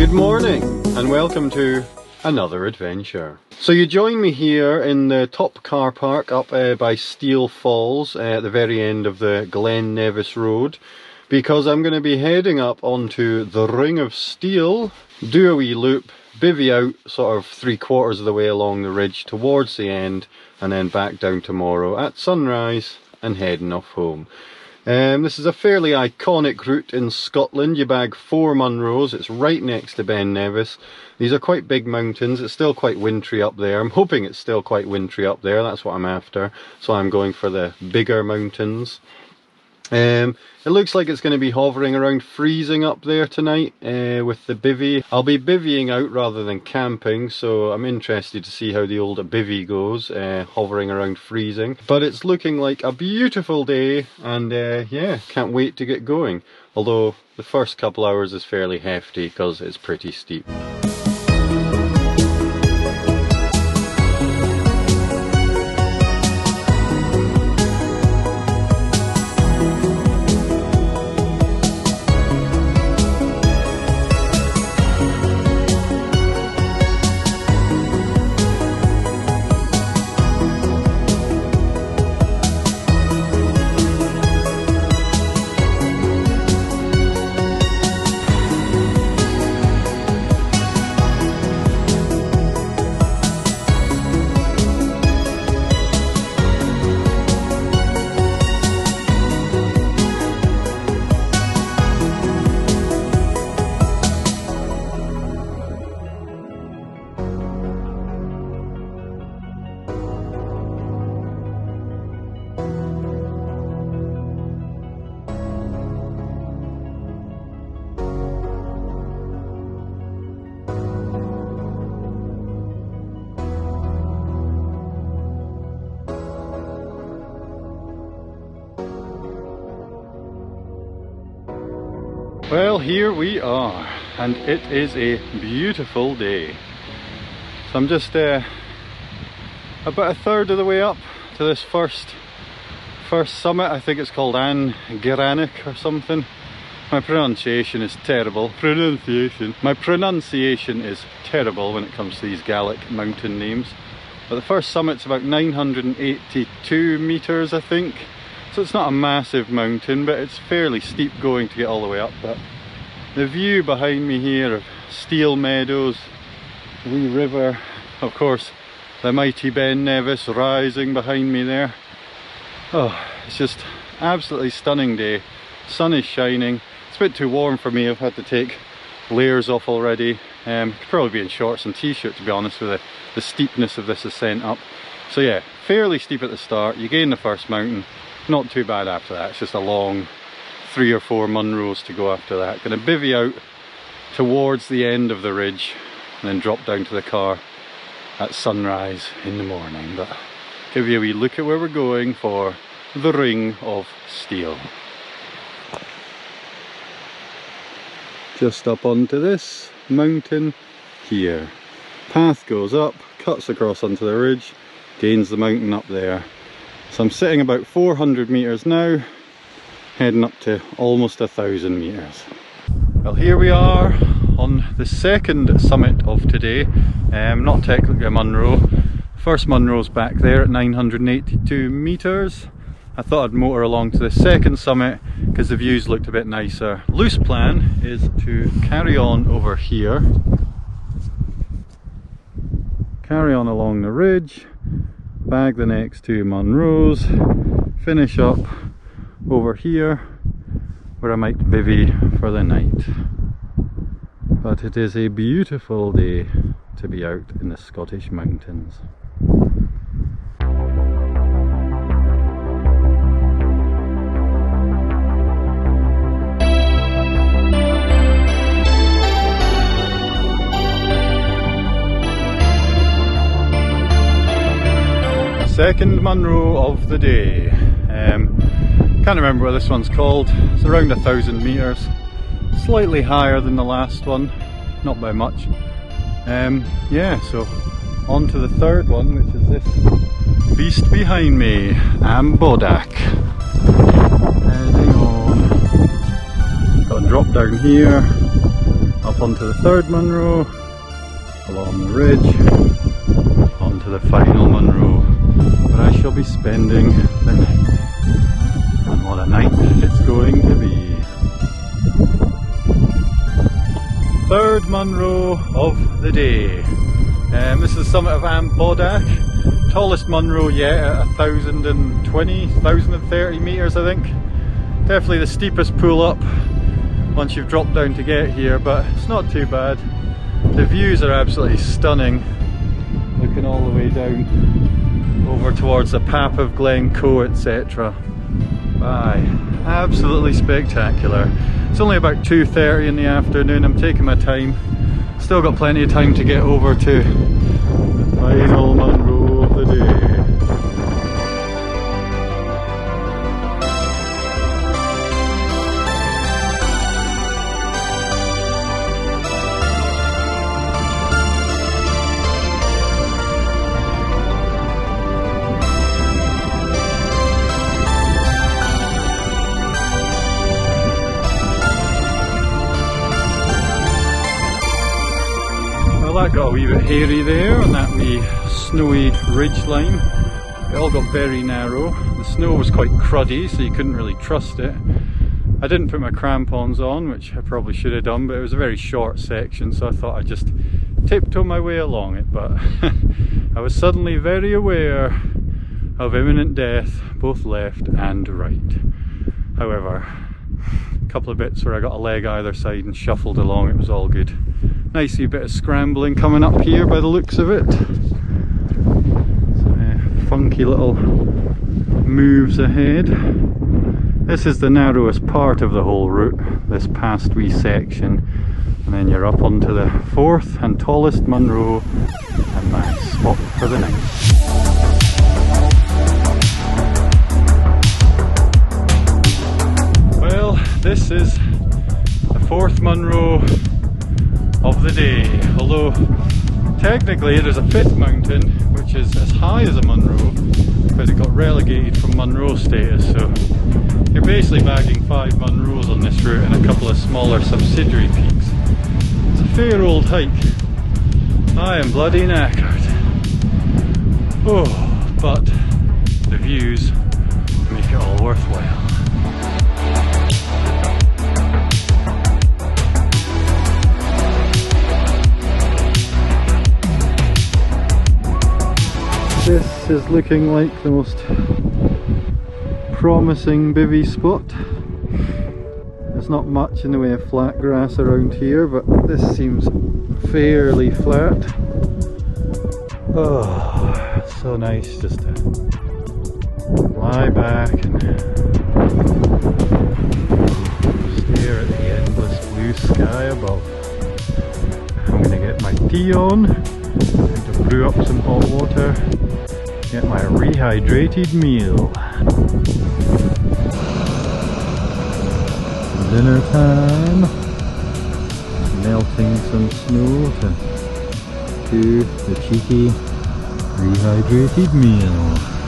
Good morning and welcome to another adventure. So you join me here in the top car park up by Steall Falls at the very end of the Glen Nevis Road, because I'm going to be heading up onto the Ring of Steall, do a wee loop, bivvy out sort of 3/4 of the way along the ridge towards the end, and then back down tomorrow at sunrise and heading off home. This is a fairly iconic route in Scotland. You bag 4 Munros, it's right next to Ben Nevis. These are quite big mountains, it's still quite wintry up there. I'm hoping it's still quite wintry up there, that's what I'm after. So I'm going for the bigger mountains. It looks like it's going to be hovering around freezing up there tonight with the bivvy. I'll be bivvying out rather than camping, so I'm interested to see how the old bivvy goes, hovering around freezing. But it's looking like a beautiful day, and yeah, can't wait to get going. Although the first couple hours is fairly hefty because it's pretty steep. Well, here we are, and it is a beautiful day. So I'm just about 1/3 of the way up to this first summit. I think it's called An Geranik or something. My pronunciation is terrible. My pronunciation is terrible when it comes to these Gaelic mountain names. But the first summit's about 982 meters, I think. So it's not a massive mountain, but it's fairly steep going to get all the way up. But the view behind me here of Steall Meadows, the wee river, of course the mighty Ben Nevis rising behind me there. Oh, it's just absolutely stunning day. Sun is shining. It's a bit too warm for me. I've had to take layers off already. Could probably be in shorts and t-shirt, to be honest, with the steepness of this ascent up. So yeah, fairly steep at the start. You gain the first mountain. Not too bad after that. It's just a long 3 or 4 Munros to go after that. Gonna bivvy out towards the end of the ridge and then drop down to the car at sunrise in the morning. But give you a wee look at where we're going for the Ring of Steall. Just up onto this mountain here. Path goes up, cuts across onto the ridge, gains the mountain up there. So I'm sitting about 400 meters now, heading up to almost 1,000 meters. Well, here we are on the second summit of today. Not technically a Munro. First Munro's back there at 982 meters. I thought I'd motor along to the second summit because the views looked a bit nicer. Loose plan is to carry on over here, carry on along the ridge, bag the next 2 Munros, finish up over here where I might bivvy for the night. But it is a beautiful day to be out in the Scottish mountains. Second Munro of the day. Can't remember what this one's called. It's around 1,000 meters, slightly higher than the last one, not by much. Yeah, so on to the third one, which is this beast behind me, Ambodak. Heading on. Got to drop down here, up onto the third Munro, along the ridge, onto the final Munro, where I shall be spending the night. And what a night it's going to be. Third Munro of the day. This is the summit of Bodak, tallest Munro yet at 1,020, 1,030 metres I think. Definitely the steepest pull up once you've dropped down to get here, but it's not too bad. The views are absolutely stunning, looking all the way down over towards the Pap of Glencoe, etc. Aye, absolutely spectacular. It's only about 2:30 in the afternoon. I'm taking my time. Still got plenty of time to get over to the final Munro of the day. That got a wee bit hairy there on that wee snowy ridge line. It all got very narrow. The snow was quite cruddy, so you couldn't really trust it. I didn't put my crampons on, which I probably should have done, but it was a very short section, so I thought I'd just tiptoe my way along it. But I was suddenly very aware of imminent death, both left and right. However, a couple of bits where I got a leg either side and shuffled along, it was all good. Nice wee bit of scrambling coming up here by the looks of it. Some funky little moves ahead. This is the narrowest part of the whole route, this past wee section. And then you're up onto the fourth and tallest Munro and my spot for the night. Well, this is the fourth Munro of the day, although technically there's a fifth mountain which is as high as a Munro, but it got relegated from Munro status, so you're basically bagging 5 Munros on this route and a couple of smaller subsidiary peaks. It's a fair old hike. I am bloody knackered. Oh, but the views make it all worthwhile. This is looking like the most promising bivy spot. There's not much in the way of flat grass around here, but this seems fairly flat. Oh, it's so nice just to lie back and stare at the endless blue sky above. I'm gonna get my tea on, going to brew up some hot water, get my rehydrated meal. Dinner time. Melting some snow to do the cheeky rehydrated meal.